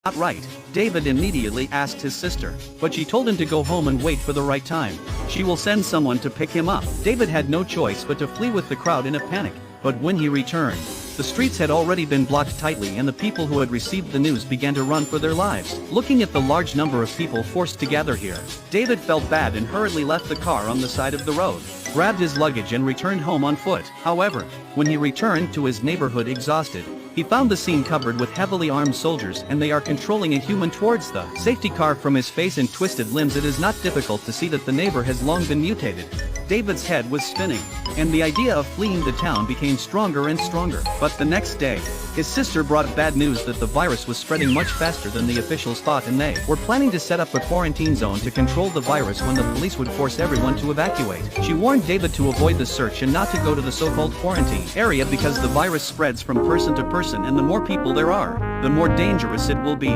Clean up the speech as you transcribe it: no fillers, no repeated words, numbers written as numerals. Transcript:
not right. David immediately asked his sister, but she told him to go home and wait for the right time. She will send someone to pick him up. David had no choice but to flee with the crowd in a panic, but when he returned, the streets had already been blocked tightly and the people who had received the news began to run for their lives. Looking at the large number of people forced to gather here, David felt bad and hurriedly left the car on the side of the road, grabbed his luggage and returned home on foot. However, when he returned to his neighborhood exhausted, he found the scene covered with heavily armed soldiers and they are controlling a human towards the safety car. From his face and twisted limbs it is not difficult to see that the neighbor has long been mutated. David's head was spinning, and the idea of fleeing the town became stronger and stronger. But the next day, his sister brought bad news that the virus was spreading much faster than the officials thought and they were planning to set up a quarantine zone to control the virus when the police would force everyone to evacuate. She warned David to avoid the search and not to go to the so-called quarantine area because the virus spreads from person to person and the more people there are, the more dangerous it will be.